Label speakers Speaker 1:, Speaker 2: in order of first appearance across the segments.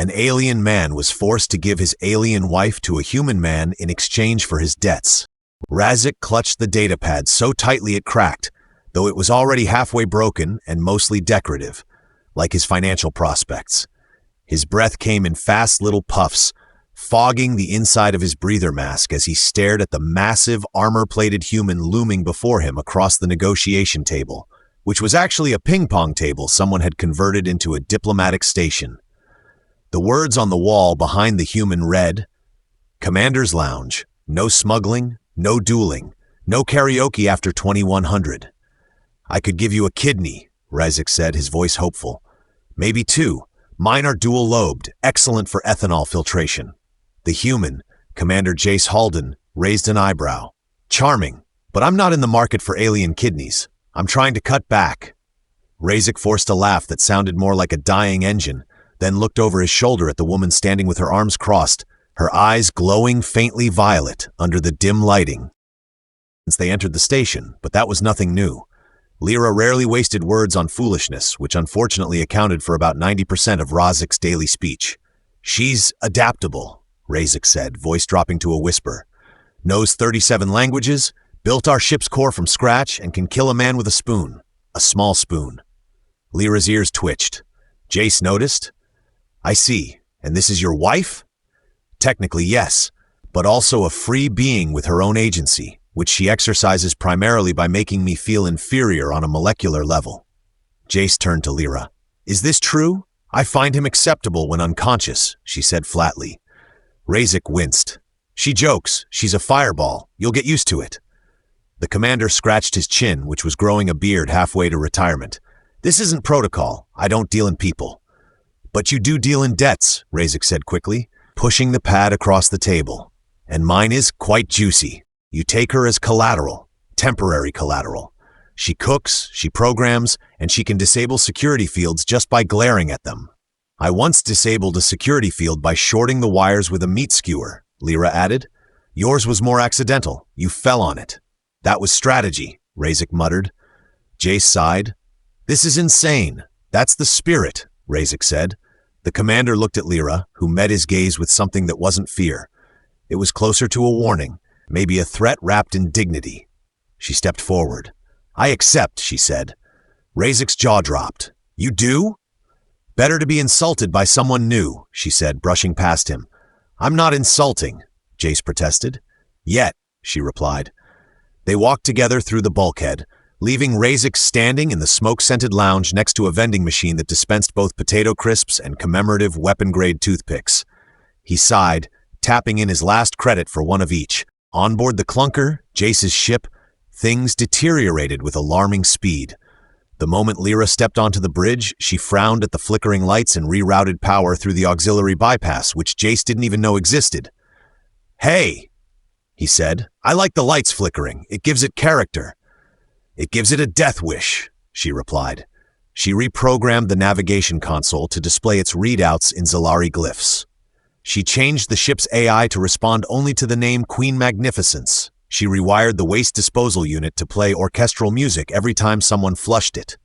Speaker 1: An alien man was forced to give his alien wife to a human man in exchange for his debts. Rhazek clutched the datapad so tightly it cracked, though it was already halfway broken and mostly decorative, like his financial prospects. His breath came in fast little puffs, fogging the inside of his breather mask as he stared at the massive, armor-plated human looming before him across the negotiation table, which was actually a ping-pong table someone had converted into a diplomatic station. The words on the wall behind the human read, "Commander's Lounge. No smuggling, no dueling, no karaoke after 2100. I could give you a kidney," Rhazek said, his voice hopeful. "Maybe two. Mine are dual-lobed, excellent for ethanol filtration." The human, Commander Jace Halden, raised an eyebrow. "Charming, but I'm not in the market for alien kidneys. I'm trying to cut back." Rhazek forced a laugh that sounded more like a dying engine, then looked over his shoulder at the woman standing with her arms crossed, her eyes glowing faintly violet under the dim lighting. Since they entered the station, but that was nothing new. Lira rarely wasted words on foolishness, which unfortunately accounted for about 90% of Rhazek's daily speech. "She's adaptable," Rhazek said, voice dropping to a whisper. "Knows 37 languages, built our ship's core from scratch, and can kill a man with a spoon. A small spoon." Lira's ears twitched. Jace noticed. "I see. And this is your wife?" "Technically, yes, but also a free being with her own agency, which she exercises primarily by making me feel inferior on a molecular level." Jace turned to Lira. "Is this true? I find him acceptable when unconscious," she said flatly. Rhazek winced. "She jokes. She's a fireball. You'll get used to it." The commander scratched his chin, which was growing a beard halfway to retirement. "This isn't protocol. I don't deal in people." "But you do deal in debts," Rhazek said quickly, pushing the pad across the table. "And mine is quite juicy. You take her as collateral, temporary collateral. She cooks, she programs, and she can disable security fields just by glaring at them." "I once disabled a security field by shorting the wires with a meat skewer," Lira added. "Yours was more accidental. You fell on it." "That was strategy," Rhazek muttered. Jace sighed. "This is insane. That's the spirit," Rhazek said. The commander looked at Lira, who met his gaze with something that wasn't fear. It was closer to a warning, maybe a threat wrapped in dignity. She stepped forward. "I accept," she said. Rhazek's jaw dropped. "You do?" "Better to be insulted by someone new," she said, brushing past him. "I'm not insulting," Jace protested. "Yet," she replied. They walked together through the bulkhead, leaving Rhazek standing in the smoke-scented lounge next to a vending machine that dispensed both potato crisps and commemorative weapon-grade toothpicks. He sighed, tapping in his last credit for one of each. On board the clunker, Jace's ship, things deteriorated with alarming speed. The moment Lira stepped onto the bridge, she frowned at the flickering lights and rerouted power through the auxiliary bypass, which Jace didn't even know existed. "Hey," he said, "I like the lights flickering. It gives it character." "It gives it a death wish," she replied. She reprogrammed the navigation console to display its readouts in Zalari glyphs. She changed the ship's AI to respond only to the name Queen Magnificence. She rewired the waste disposal unit to play orchestral music every time someone flushed it.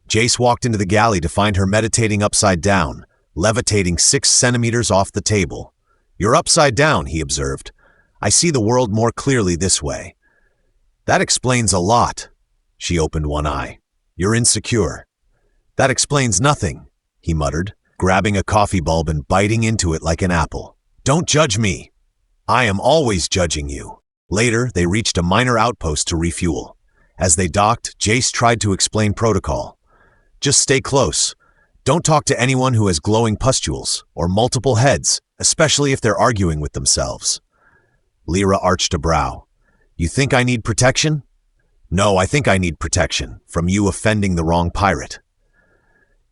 Speaker 1: Jace walked into the galley to find her meditating upside down, levitating 6 centimeters off the table. "You're upside down," he observed. "I see the world more clearly this way." "That explains a lot." She opened one eye. "You're insecure." "That explains nothing," he muttered, grabbing a coffee bulb and biting into it like an apple. "Don't judge me. I am always judging you." Later, they reached a minor outpost to refuel. As they docked, Jace tried to explain protocol. "Just stay close. Don't talk to anyone who has glowing pustules or multiple heads, especially if they're arguing with themselves." Lira arched a brow. "You think I need protection?" "No, I think I need protection from you offending the wrong pirate."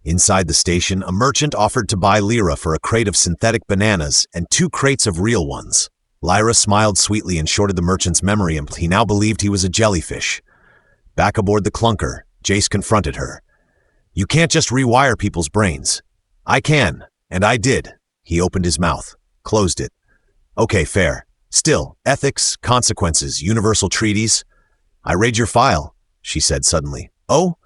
Speaker 1: Inside the station, a merchant offered to buy Lira for a crate of synthetic bananas and 2 crates of real ones. Lyra smiled sweetly and shorted the merchant's memory, and he now believed he was a jellyfish. Back aboard the clunker, Jace confronted her. "You can't just rewire people's brains." "I can, and I did." He opened his mouth, closed it. "Okay, fair. Still, ethics, consequences, universal treaties." "I read your file," she said suddenly. "Oh?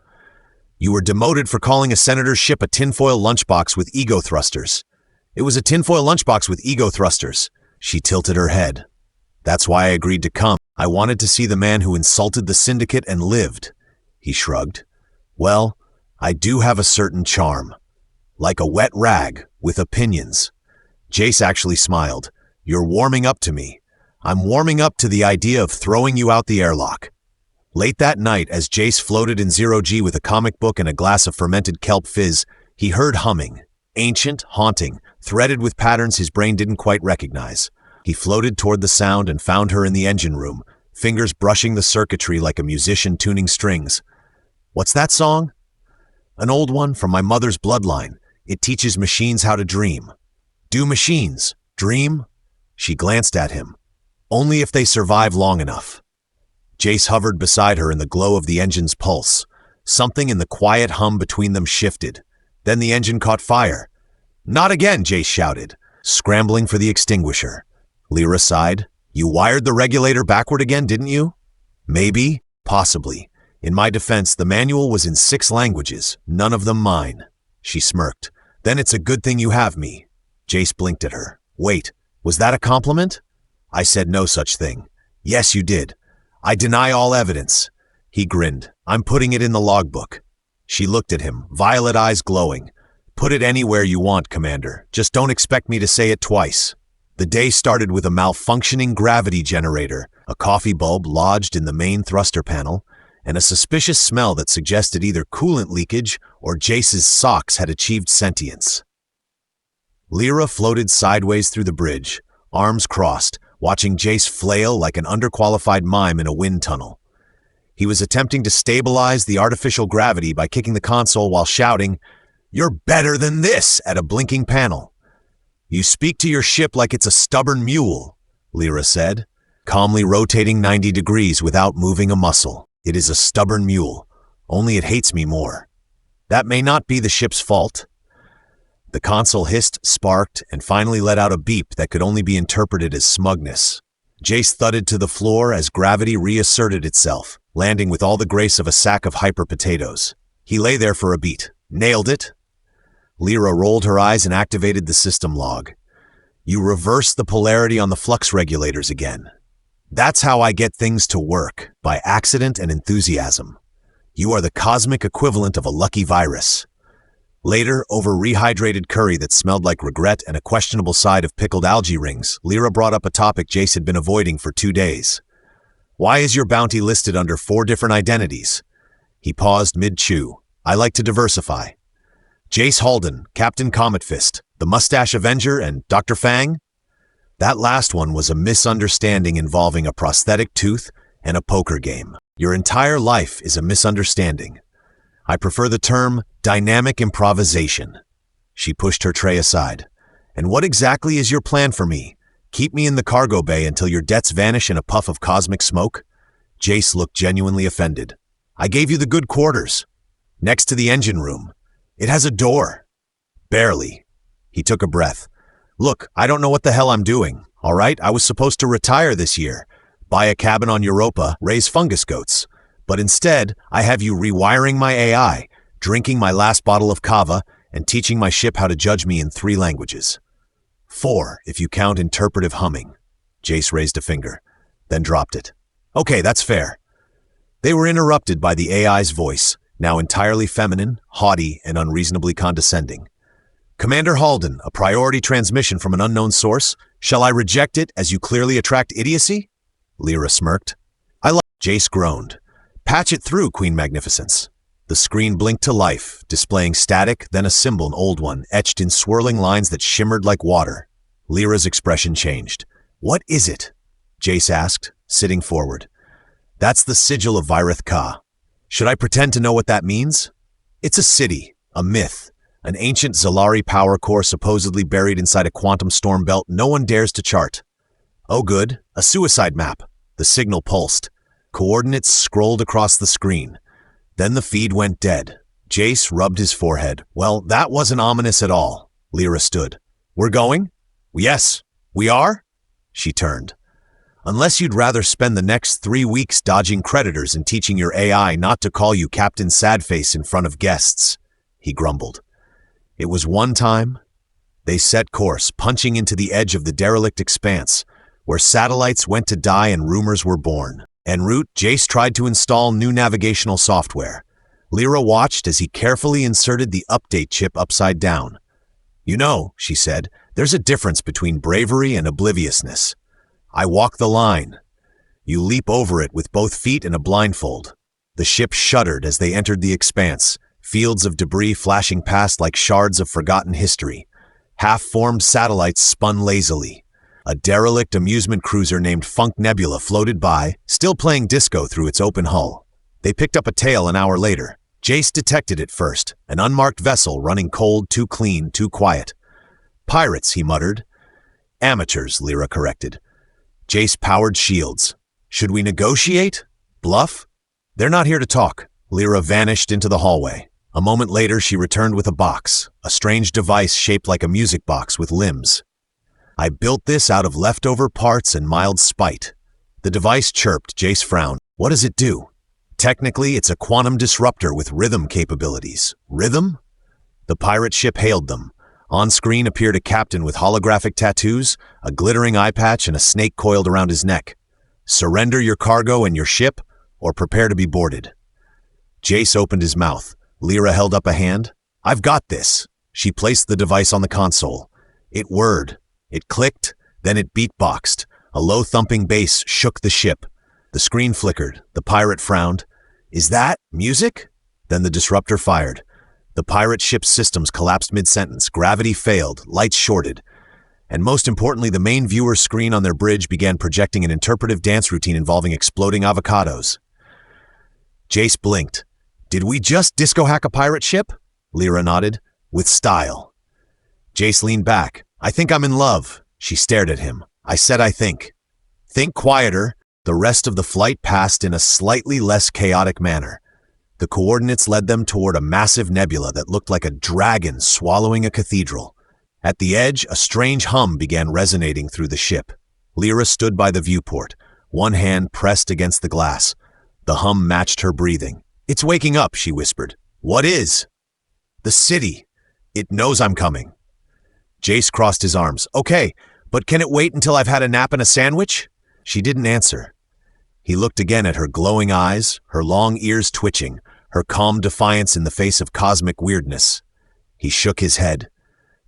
Speaker 1: You were demoted for calling a senator's ship a tinfoil lunchbox with ego thrusters. It was a tinfoil lunchbox with ego thrusters. She tilted her head. That's why I agreed to come. I wanted to see the man who insulted the syndicate and lived. He shrugged. Well, I do have a certain charm. Like a wet rag, with opinions. Jace actually smiled. You're warming up to me. I'm warming up to the idea of throwing you out the airlock. Late that night, as Jace floated in zero-G with a comic book and a glass of fermented kelp fizz, he heard humming. Ancient, haunting, threaded with patterns his brain didn't quite recognize. He floated toward the sound and found her in the engine room, fingers brushing the circuitry like a musician tuning strings. What's that song? An old one from my mother's bloodline. It teaches machines how to dream. Do machines dream? She glanced at him. Only if they survive long enough. Jace hovered beside her in the glow of the engine's pulse. Something in the quiet hum between them shifted. Then the engine caught fire. Not again, Jace shouted, scrambling for the extinguisher. Lira sighed. You wired the regulator backward again, didn't you? Maybe, possibly. In my defense, the manual was in 6 languages, none of them mine. She smirked. Then it's a good thing you have me. Jace blinked at her. Wait, was that a compliment? I said no such thing. Yes, you did. I deny all evidence. He grinned. I'm putting it in the logbook. She looked at him, violet eyes glowing. Put it anywhere you want, Commander. Just don't expect me to say it twice. The day started with a malfunctioning gravity generator, a coffee bulb lodged in the main thruster panel, and a suspicious smell that suggested either coolant leakage or Jace's socks had achieved sentience. Lira floated sideways through the bridge, arms crossed, watching Jace flail like an underqualified mime in a wind tunnel. He was attempting to stabilize the artificial gravity by kicking the console while shouting, "You're better than this!" at a blinking panel. You speak to your ship like it's a stubborn mule, Lira said, calmly rotating 90 degrees without moving a muscle. It is a stubborn mule, only it hates me more. That may not be the ship's fault. The console hissed, sparked, and finally let out a beep that could only be interpreted as smugness. Jace thudded to the floor as gravity reasserted itself, landing with all the grace of a sack of hyper potatoes. He lay there for a beat. Nailed it. Lira rolled her eyes and activated the system log. You reversed the polarity on the flux regulators again. That's how I get things to work, by accident and enthusiasm. You are the cosmic equivalent of a lucky virus. Later, over rehydrated curry that smelled like regret and a questionable side of pickled algae rings, Lira brought up a topic Jace had been avoiding for 2 days. Why is your bounty listed under 4 different identities? He paused mid-chew. I like to diversify. Jace Halden, Captain Comet Fist, the Mustache Avenger, and Dr. Fang? That last one was a misunderstanding involving a prosthetic tooth and a poker game. Your entire life is a misunderstanding. I prefer the term dynamic improvisation. She pushed her tray aside. And what exactly is your plan for me? Keep me in the cargo bay until your debts vanish in a puff of cosmic smoke? Jace looked genuinely offended. I gave you the good quarters. Next to the engine room. It has a door. Barely. He took a breath. Look, I don't know what the hell I'm doing, all right? I was supposed to retire this year, buy a cabin on Europa, raise fungus goats. But instead, I have you rewiring my AI, drinking my last bottle of kava, and teaching my ship how to judge me in 3 languages. 4, if you count interpretive humming. Jace raised a finger, then dropped it. Okay, that's fair. They were interrupted by the AI's voice, now entirely feminine, haughty, and unreasonably condescending. Commander Halden, a priority transmission from an unknown source. Shall I reject it as you clearly attract idiocy? Lira smirked. Jace groaned. Patch it through, Queen Magnificence. The screen blinked to life, displaying static, then a symbol, an old one, etched in swirling lines that shimmered like water. Lira's expression changed. What is it? Jace asked, sitting forward. That's the sigil of Virith Ka. Should I pretend to know what that means? It's a city, a myth, an ancient Zalari power core supposedly buried inside a quantum storm belt no one dares to chart. Oh good, a suicide map. The signal pulsed. Coordinates scrolled across the screen. Then the feed went dead. Jace rubbed his forehead. Well, that wasn't ominous at all. Lira stood. We're going? Yes. We are? She turned. Unless you'd rather spend the next 3 weeks dodging creditors and teaching your AI not to call you Captain Sadface in front of guests, he grumbled. It was one time, They set course, punching into the edge of the derelict expanse, where satellites went to die and rumors were born. En route, Jace tried to install new navigational software. Lira watched as he carefully inserted the update chip upside down. "You know," she said, "there's a difference between bravery and obliviousness. I walk the line. You leap over it with both feet and a blindfold." The ship shuddered as they entered the expanse, fields of debris flashing past like shards of forgotten history. Half-formed satellites spun lazily. A derelict amusement cruiser named Funk Nebula floated by, still playing disco through its open hull. They picked up a tail an hour later. Jace detected it first, an unmarked vessel running cold, too clean, too quiet. "Pirates," he muttered. "Amateurs," Lira corrected. Jace powered shields. "Should we negotiate? Bluff?" "They're not here to talk." Lira vanished into the hallway. A moment later, she returned with a box, a strange device shaped like a music box with limbs. "I built this out of leftover parts and mild spite." The device chirped. Jace frowned. "What does it do?" "Technically, it's a quantum disruptor with rhythm capabilities." "Rhythm?" The pirate ship hailed them. On screen appeared a captain with holographic tattoos, a glittering eye patch, and a snake coiled around his neck. "Surrender your cargo and your ship, or prepare to be boarded." Jace opened his mouth. Lira held up a hand. "I've got this." She placed the device on the console. It whirred. It clicked, then it beatboxed. A low thumping bass shook the ship. The screen flickered. The pirate frowned. "Is that music?" Then the disruptor fired. The pirate ship's systems collapsed mid-sentence. Gravity failed, lights shorted. And most importantly, the main viewer's screen on their bridge began projecting an interpretive dance routine involving exploding avocados. Jace blinked. "Did we just disco hack a pirate ship?" Lira nodded. "With style." Jace leaned back. "I think I'm in love." She stared at him. "I said I think." "Think quieter." The rest of the flight passed in a slightly less chaotic manner. The coordinates led them toward a massive nebula that looked like a dragon swallowing a cathedral. At the edge, a strange hum began resonating through the ship. Lira stood by the viewport, one hand pressed against the glass. The hum matched her breathing. "It's waking up," she whispered. "What is?" "The city. It knows I'm coming." Jace crossed his arms. "Okay, but can it wait until I've had a nap and a sandwich?" She didn't answer. He looked again at her glowing eyes, her long ears twitching, her calm defiance in the face of cosmic weirdness. He shook his head.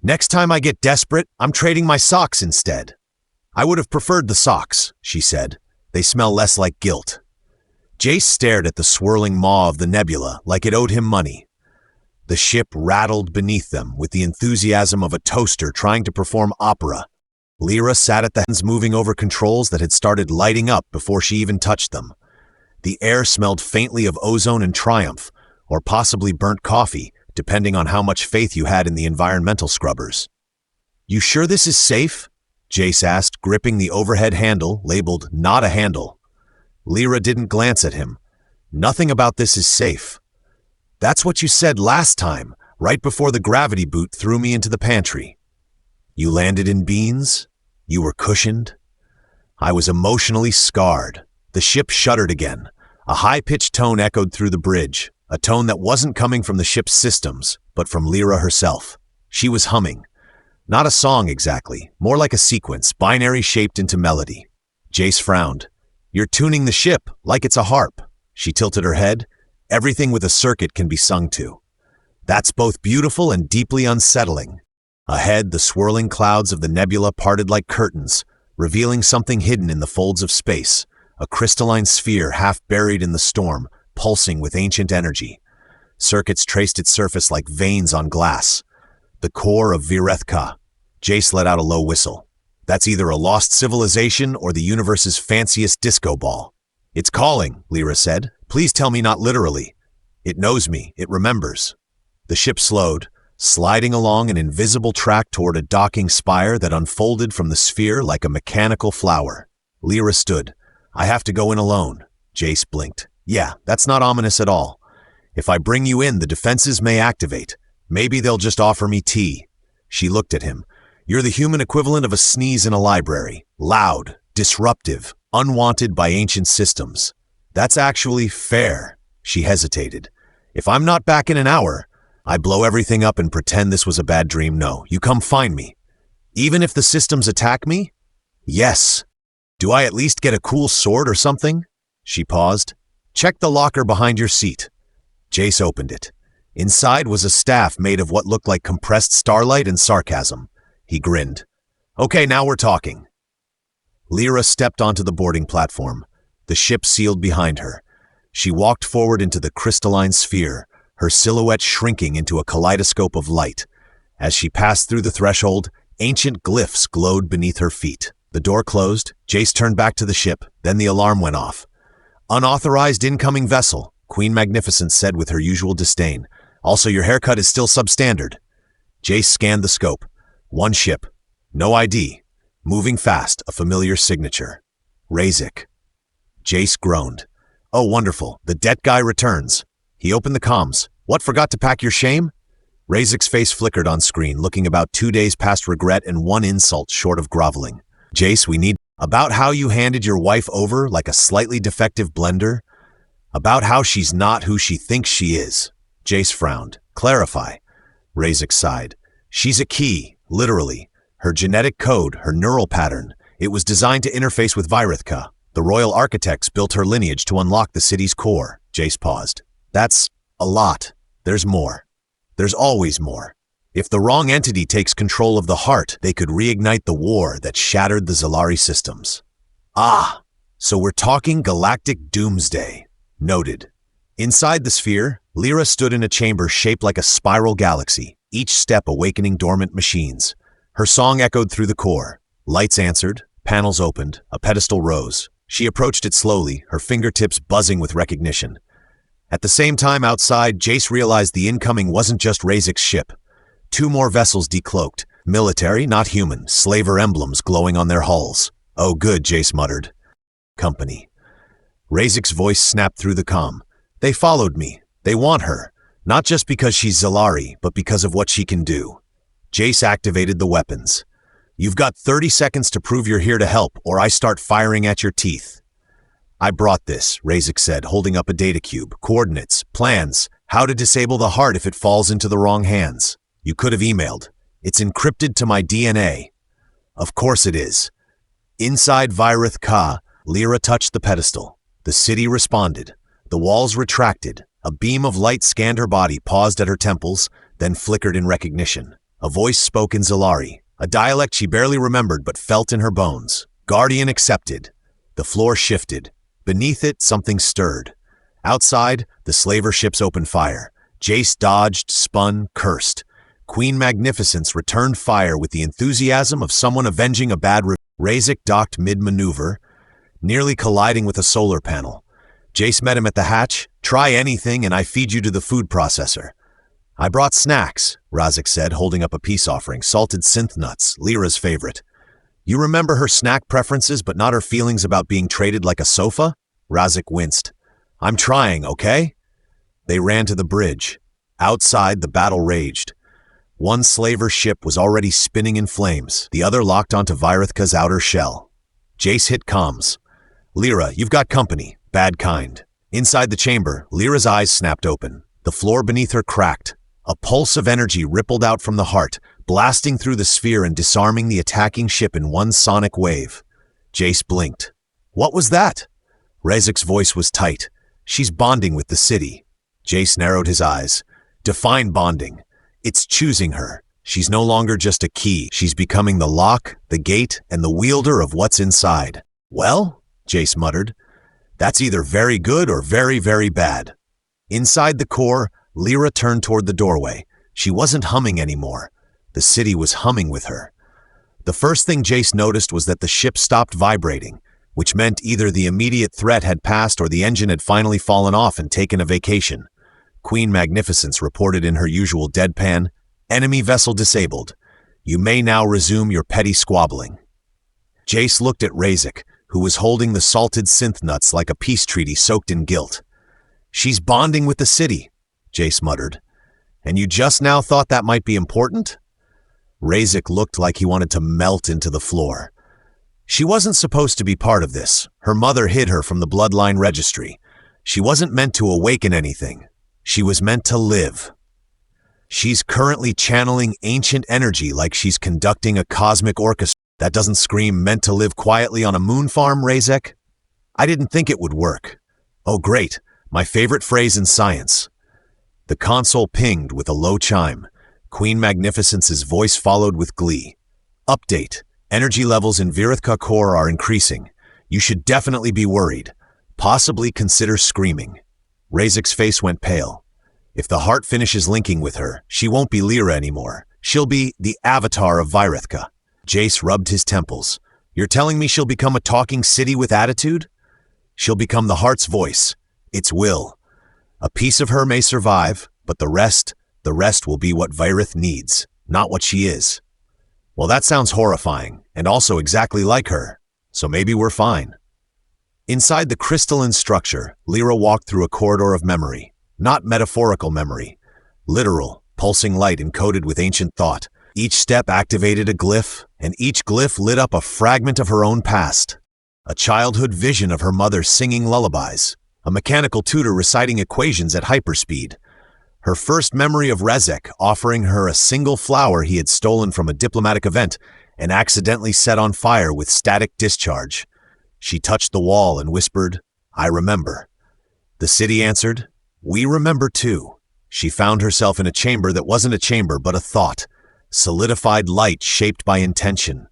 Speaker 1: "Next time I get desperate, I'm trading my socks instead." "I would have preferred the socks," she said. "They smell less like guilt." Jace stared at the swirling maw of the nebula like it owed him money. The ship rattled beneath them with the enthusiasm of a toaster trying to perform opera. Lira sat at the hands moving over controls that had started lighting up before she even touched them. The air smelled faintly of ozone and triumph, or possibly burnt coffee, depending on how much faith you had in the environmental scrubbers. "You sure this is safe?" Jace asked, gripping the overhead handle labeled "Not a Handle." Lira didn't glance at him. "Nothing about this is safe." "That's what you said last time, right before the gravity boot threw me into the pantry." "You landed in beans? You were cushioned?" "I was emotionally scarred." The ship shuddered again. A high-pitched tone echoed through the bridge, a tone that wasn't coming from the ship's systems, but from Lira herself. She was humming. Not a song exactly, more like a sequence, binary shaped into melody. Jace frowned. "You're tuning the ship like it's a harp." She tilted her head. "Everything with a circuit can be sung to." "That's both beautiful and deeply unsettling." Ahead, the swirling clouds of the nebula parted like curtains, revealing something hidden in the folds of space, a crystalline sphere half buried in the storm, pulsing with ancient energy. Circuits traced its surface like veins on glass. The core of Virethka. Jace let out a low whistle. "That's either a lost civilization or the universe's fanciest disco ball." "It's calling," Lira said. "Please tell me not literally." "It knows me. It remembers." The ship slowed, sliding along an invisible track toward a docking spire that unfolded from the sphere like a mechanical flower. Lira stood. "I have to go in alone." Jace blinked. "Yeah, that's not ominous at all. If I bring you in, the defenses may activate. Maybe they'll just offer me tea." She looked at him. "You're the human equivalent of a sneeze in a library. Loud, disruptive, unwanted by ancient systems." "That's actually fair." She hesitated. "If I'm not back in an hour, I blow everything up and pretend this was a bad dream. No, you come find me. Even if the systems attack me? Yes. Do I at least get a cool sword or something? She paused. Check the locker behind your seat. Jace opened it. Inside was a staff made of what looked like compressed starlight and sarcasm. He grinned. Okay, now we're talking. Lira stepped onto the boarding platform. The ship sealed behind her. She walked forward into the crystalline sphere, her silhouette shrinking into a kaleidoscope of light. As she passed through the threshold, ancient glyphs glowed beneath her feet. The door closed. Jace turned back to the ship. Then the alarm went off. Unauthorized incoming vessel, Queen Magnificence said with her usual disdain. Also, your haircut is still substandard. Jace scanned the scope. One ship. No ID. Moving fast, a familiar signature. Rhazek. Jace groaned. Oh, wonderful. The debt guy returns. He opened the comms. What, forgot to pack your shame? Rhazek's face flickered on screen, looking about 2 days past regret and one insult short of groveling. Jace, we need... About how you handed your wife over like a slightly defective blender? About how she's not who she thinks she is. Jace frowned. Clarify. Rhazek sighed. She's a key, literally. Her genetic code, her neural pattern. It was designed to interface with Virithka. The royal architects built her lineage to unlock the city's core. Jace paused. That's a lot. There's more. There's always more. If the wrong entity takes control of the heart, they could reignite the war that shattered the Zalari systems. Ah, so we're talking galactic doomsday. Noted. Inside the sphere, Lira stood in a chamber shaped like a spiral galaxy, each step awakening dormant machines. Her song echoed through the core. Lights answered, panels opened, a pedestal rose. She approached it slowly, her fingertips buzzing with recognition. At the same time outside, Jace realized the incoming wasn't just Rhazek's ship. 2 more vessels decloaked. Military, not human, slaver emblems glowing on their hulls. Oh good, Jace muttered. Company. Rhazek's voice snapped through the comm. They followed me. They want her. Not just because she's Zalari, but because of what she can do. Jace activated the weapons. You've got 30 seconds to prove you're here to help, or I start firing at your teeth. I brought this, Rhazek said, holding up a data cube. Coordinates, plans, how to disable the heart if it falls into the wrong hands. You could have emailed. It's encrypted to my DNA. Of course it is. Inside Virithka, Lira touched the pedestal. The city responded. The walls retracted. A beam of light scanned her body, paused at her temples, then flickered in recognition. A voice spoke in Zalari, a dialect she barely remembered but felt in her bones. Guardian accepted. The floor shifted. Beneath it, something stirred. Outside, the slaver ships opened fire. Jace dodged, spun, cursed. Queen Magnificence returned fire with the enthusiasm of someone avenging a bad Rhazek docked mid-maneuver, nearly colliding with a solar panel. Jace met him at the hatch. Try anything and I feed you to the food processor. I brought snacks, Rhazek said, holding up a peace offering. Salted synth nuts, Lira's favorite. You remember her snack preferences but not her feelings about being traded like a sofa? Rhazek winced. I'm trying, okay? They ran to the bridge. Outside, the battle raged. One slaver ship was already spinning in flames, the other locked onto Virithka's outer shell. Jace hit comms. Lira, you've got company. Bad kind. Inside the chamber, Lira's eyes snapped open. The floor beneath her cracked. A pulse of energy rippled out from the heart, blasting through the sphere and disarming the attacking ship in one sonic wave. Jace blinked. What was that? Rhazek's voice was tight. She's bonding with the city. Jace narrowed his eyes. Define bonding. It's choosing her. She's no longer just a key. She's becoming the lock, the gate, and the wielder of what's inside. Well, Jace muttered, that's either very good or very, very bad. Inside the core, Lira turned toward the doorway. She wasn't humming anymore. The city was humming with her. The first thing Jace noticed was that the ship stopped vibrating, which meant either the immediate threat had passed or the engine had finally fallen off and taken a vacation. Queen Magnificence reported in her usual deadpan, enemy vessel disabled. You may now resume your petty squabbling. Jace looked at Rhazek, who was holding the salted synth nuts like a peace treaty soaked in guilt. She's bonding with the city, Jace muttered. And you just now thought that might be important? Rhazek looked like he wanted to melt into the floor. She wasn't supposed to be part of this. Her mother hid her from the bloodline registry. She wasn't meant to awaken anything. She was meant to live. She's currently channeling ancient energy like she's conducting a cosmic orchestra. That doesn't scream meant to live quietly on a moon farm, Rhazek? I didn't think it would work. Oh great, my favorite phrase in science. The console pinged with a low chime. Queen Magnificence's voice followed with glee. Update. Energy levels in Virithka core are increasing. You should definitely be worried. Possibly consider screaming. Rhazek's face went pale. If the heart finishes linking with her, she won't be Lira anymore. She'll be the avatar of Virithka. Jace rubbed his temples. You're telling me she'll become a talking city with attitude? She'll become the heart's voice, its will. A piece of her may survive, but the rest will be what Virith needs, not what she is. Well, that sounds horrifying, and also exactly like her, so maybe we're fine. Inside the crystalline structure, Lira walked through a corridor of memory. Not metaphorical memory. Literal, pulsing light encoded with ancient thought. Each step activated a glyph, and each glyph lit up a fragment of her own past. A childhood vision of her mother singing lullabies. A mechanical tutor reciting equations at hyperspeed. Her first memory of Rhazek offering her a single flower he had stolen from a diplomatic event and accidentally set on fire with static discharge. She touched the wall and whispered, "I remember." The city answered, "We remember too." She found herself in a chamber that wasn't a chamber but a thought. Solidified light shaped by intention.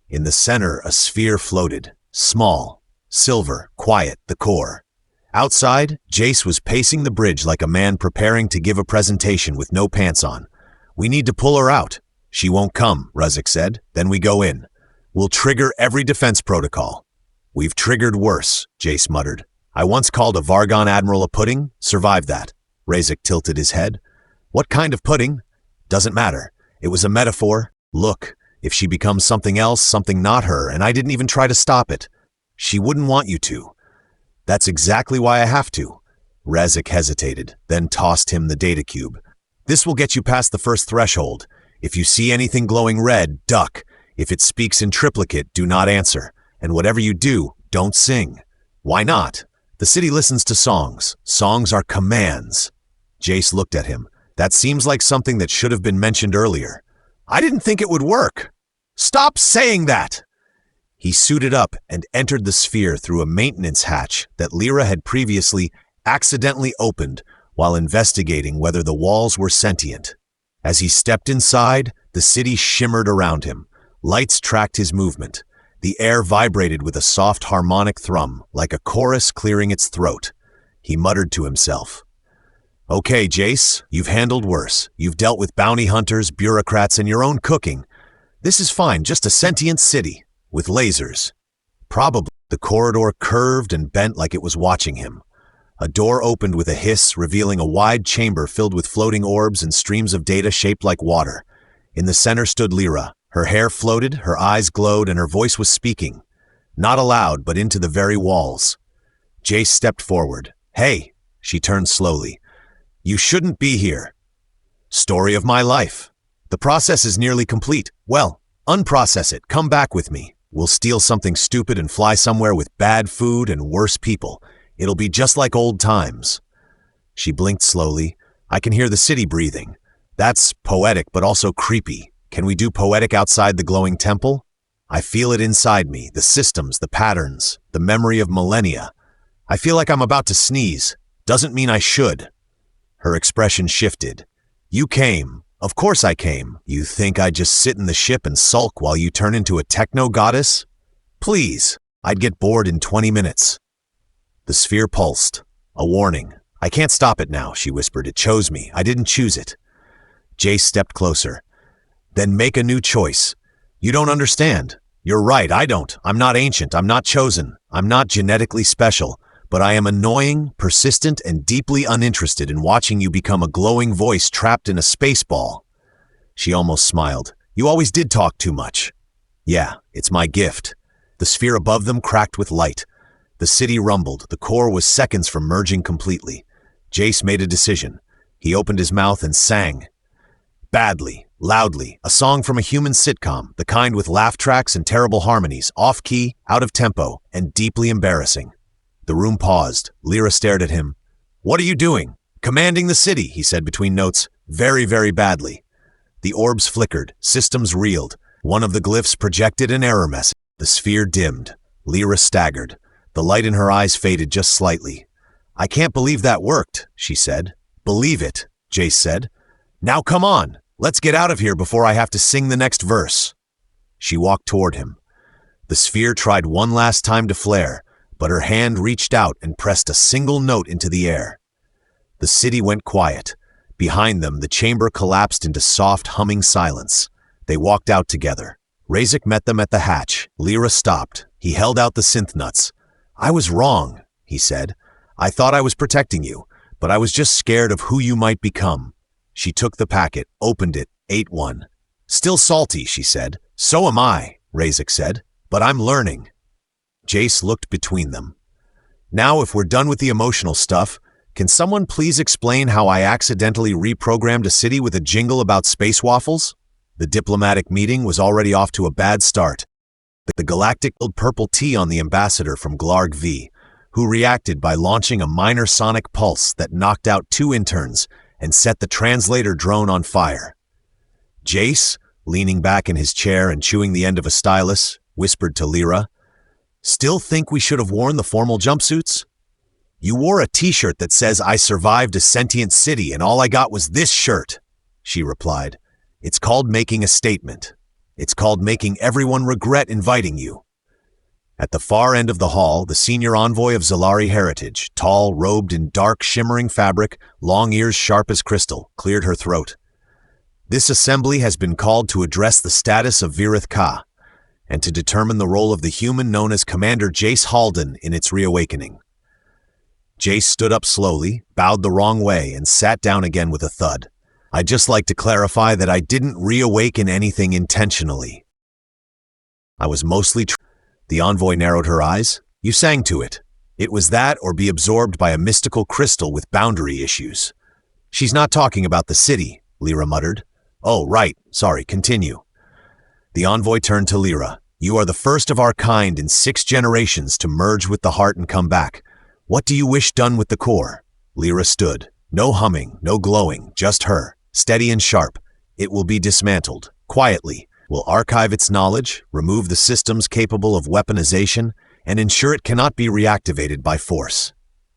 Speaker 1: In the center, a sphere floated. Small, silver, quiet, the core. Outside, Jace was pacing the bridge like a man preparing to give a presentation with no pants on. "We need to pull her out." "She won't come," Rhazek said. "Then we go in. We'll trigger every defense protocol." "We've triggered worse," Jace muttered. "I once called a Vargon admiral a pudding. Survived that." Rhazek tilted his head. "What kind of pudding?" "Doesn't matter. It was a metaphor. Look, if she becomes something else, something not her, and I didn't even try to stop it. She wouldn't want you to." "That's exactly why I have to." Rhazek hesitated, then tossed him the data cube. "This will get you past the first threshold. If you see anything glowing red, duck. If it speaks in triplicate, do not answer. And whatever you do, don't sing." "Why not? The city listens to songs. Songs are commands." Jace looked at him. "That seems like something that should have been mentioned earlier." "I didn't think it would work." "Stop saying that!" He suited up and entered the sphere through a maintenance hatch that Lira had previously accidentally opened while investigating whether the walls were sentient. As he stepped inside, the city shimmered around him. Lights tracked his movement. The air vibrated with a soft harmonic thrum, like a chorus clearing its throat. He muttered to himself. "Okay, Jace, you've handled worse. You've dealt with bounty hunters, bureaucrats, and your own cooking. This is fine, just a sentient city. With lasers." Probably. The corridor curved and bent like it was watching him. A door opened with a hiss, revealing a wide chamber filled with floating orbs and streams of data shaped like water. In the center stood Lira. Her hair floated, her eyes glowed, and her voice was speaking. Not aloud, but into the very walls. Jace stepped forward. "Hey," she turned slowly. "You shouldn't be here." "Story of my life. The process is nearly complete. Well, unprocess it. Come back with me. We'll steal something stupid and fly somewhere with bad food and worse people. It'll be just like old times." She blinked slowly. "I can hear the city breathing. That's poetic, but also creepy. Can we do poetic outside the glowing temple? I feel it inside me, the systems, the patterns, the memory of millennia. I feel like I'm about to sneeze. Doesn't mean I should." Her expression shifted. "You came. Of course I came. You think I'd just sit in the ship and sulk while you turn into a techno-goddess? Please, I'd get bored in 20 minutes. The sphere pulsed. A warning. "I can't stop it now," she whispered. "It chose me. I didn't choose it." Jace stepped closer. "Then make a new choice. You don't understand. You're right, I don't. I'm not ancient. I'm not chosen. I'm not genetically special. But I am annoying, persistent, and deeply uninterested in watching you become a glowing voice trapped in a space ball." She almost smiled. "You always did talk too much." "Yeah, it's my gift." The sphere above them cracked with light. The city rumbled. The core was seconds from merging completely. Jace made a decision. He opened his mouth and sang. Badly, loudly, a song from a human sitcom, the kind with laugh tracks and terrible harmonies, off-key, out of tempo, and deeply embarrassing. The room paused. Lira stared at him. "What are you doing?" "Commanding the city," he said between notes. Very, very badly. The orbs flickered, systems reeled. One of the glyphs projected an error message. The sphere dimmed. Lira staggered. The light in her eyes faded just slightly. I can't believe that worked, she said. Believe it, Jace said. Now come on, let's get out of here before I have to sing the next verse. She walked toward him. The sphere tried one last time to flare, but her hand reached out and pressed a single note into the air. The city went quiet. Behind them, the chamber collapsed into soft, humming silence. They walked out together. Rhazek met them at the hatch. Lira stopped. He held out the synth nuts. I was wrong, he said. I thought I was protecting you, but I was just scared of who you might become. She took the packet, opened it, ate one. Still salty, she said. So am I, Rhazek said, but I'm learning. Jace looked between them. Now, if we're done with the emotional stuff, can someone please explain how I accidentally reprogrammed a city with a jingle about space waffles? The diplomatic meeting was already off to a bad start. The galactic purple tea on the ambassador from Glarg V, who reacted by launching a minor sonic pulse that knocked out 2 interns and set the translator drone on fire. Jace, leaning back in his chair and chewing the end of a stylus, whispered to Lira, Still think we should have worn the formal jumpsuits? You wore a t-shirt that says I survived a sentient city and all I got was this shirt, she replied. It's called making a statement. It's called making everyone regret inviting you. At the far end of the hall, the senior envoy of Zalari heritage, tall, robed in dark, shimmering fabric, long ears sharp as crystal, cleared her throat. This assembly has been called to address the status of Virith Ka, and to determine the role of the human known as Commander Jace Halden in its reawakening. Jace stood up slowly, bowed the wrong way, and sat down again with a thud. I'd just like to clarify that I didn't reawaken anything intentionally. I was mostly The envoy narrowed her eyes. You sang to it. It was that or be absorbed by a mystical crystal with boundary issues. She's not talking about the city, Lira muttered. Oh, right. Sorry, continue. The envoy turned to Lira. You are the first of our kind in 6 generations to merge with the heart and come back. What do you wish done with the core? Lira stood. No humming, no glowing, just her. Steady and sharp. It will be dismantled. Quietly. Will archive its knowledge, remove the systems capable of weaponization, and ensure it cannot be reactivated by force.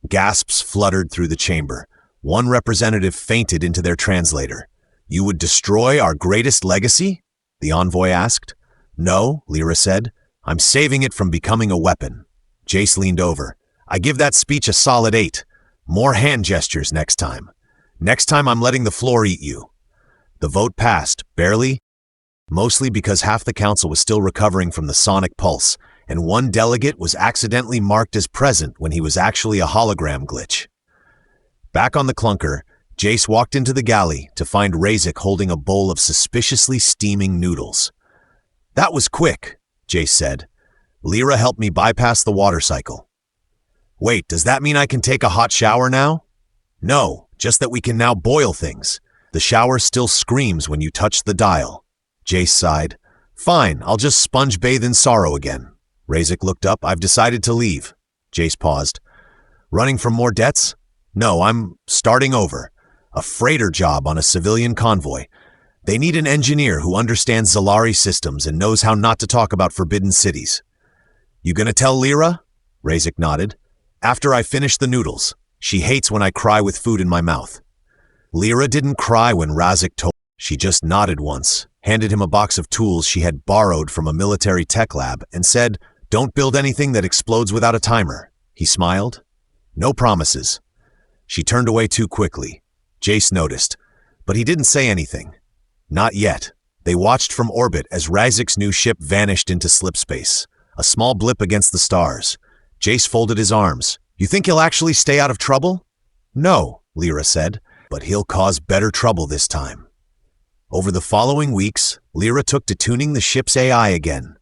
Speaker 1: Gasps fluttered through the chamber. One representative fainted into their translator. You would destroy our greatest legacy? The envoy asked. No, Lira said. I'm saving it from becoming a weapon. Jace leaned over. I give that speech a solid 8. More hand gestures next time. Next time I'm letting the floor eat you. The vote passed, barely, mostly because half the council was still recovering from the sonic pulse, and one delegate was accidentally marked as present when he was actually a hologram glitch. Back on the clunker, Jace walked into the galley to find Rhazek holding a bowl of suspiciously steaming noodles. That was quick, Jace said. Lira helped me bypass the water cycle. Wait, does that mean I can take a hot shower now? No, just that we can now boil things. The shower still screams when you touch the dial. Jace sighed. Fine, I'll just sponge bathe in sorrow again. Rhazek looked up. I've decided to leave. Jace paused. Running from more debts? No, I'm starting over. A freighter job on a civilian convoy. They need an engineer who understands Zalari systems and knows how not to talk about forbidden cities. You gonna tell Lira? Rhazek nodded. After I finish the noodles. She hates when I cry with food in my mouth. Lira didn't cry when Rhazek told. She just nodded once, handed him a box of tools she had borrowed from a military tech lab, and said, Don't build anything that explodes without a timer. He smiled. No promises. She turned away too quickly. Jace noticed, but he didn't say anything. Not yet. They watched from orbit as Rhazek's new ship vanished into slipspace, a small blip against the stars. Jace folded his arms. You think he'll actually stay out of trouble? No, Lira said, but he'll cause better trouble this time. Over the following weeks, Lira took to tuning the ship's AI again.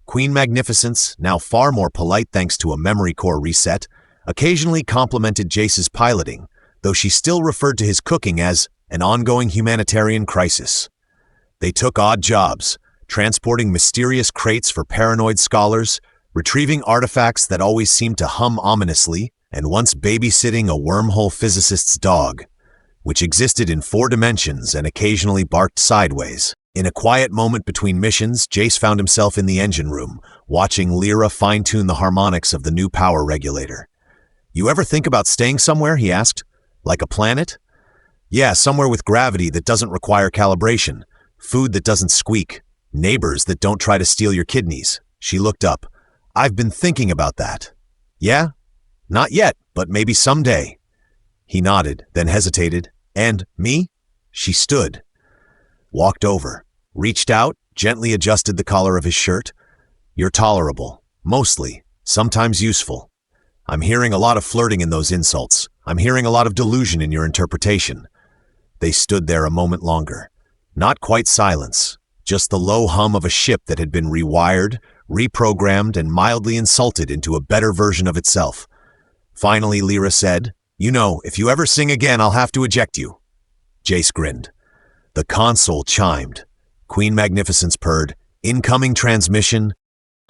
Speaker 1: Queen Magnificence, now far more polite thanks to a memory core reset, occasionally complimented Jace's piloting, though she still referred to his cooking as an ongoing humanitarian crisis. They took odd jobs, transporting mysterious crates for paranoid scholars, retrieving artifacts that always seemed to hum ominously, and once babysitting a wormhole physicist's dog. which existed in 4 dimensions and occasionally barked sideways. In a quiet moment between missions, Jace found himself in the engine room, watching Lira fine-tune the harmonics of the new power regulator. "You ever think about staying somewhere?" he asked. "Like a planet?" "Yeah, somewhere with gravity that doesn't require calibration, food that doesn't squeak, neighbors that don't try to steal your kidneys." She looked up. "I've been thinking about that." "Yeah? Not yet, but maybe someday." He nodded, then hesitated. "And me?" She stood, walked over, reached out, gently adjusted the collar of his shirt. "You're tolerable. Mostly. Sometimes useful. I'm hearing a lot of flirting in those insults. I'm hearing a lot of delusion in your interpretation." They stood there a moment longer. Not quite silence, just the low hum of a ship that had been rewired, reprogrammed, and mildly insulted into a better version of itself. Finally, Lira said, "You know, if you ever sing again, I'll have to eject you." Jace grinned. The console chimed. Queen Magnificence purred. "Incoming transmission.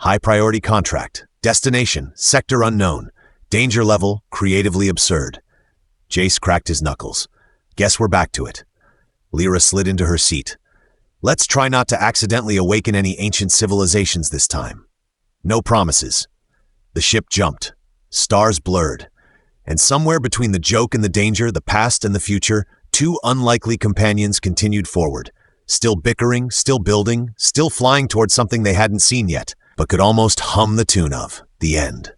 Speaker 1: High priority contract. Destination, sector unknown. Danger level, creatively absurd." Jace cracked his knuckles. "Guess we're back to it." Lira slid into her seat. "Let's try not to accidentally awaken any ancient civilizations this time." "No promises." The ship jumped. Stars blurred. And somewhere between the joke and the danger, the past and the future, 2 unlikely companions continued forward. Still bickering, still building, still flying towards something they hadn't seen yet, but could almost hum the tune of. The end.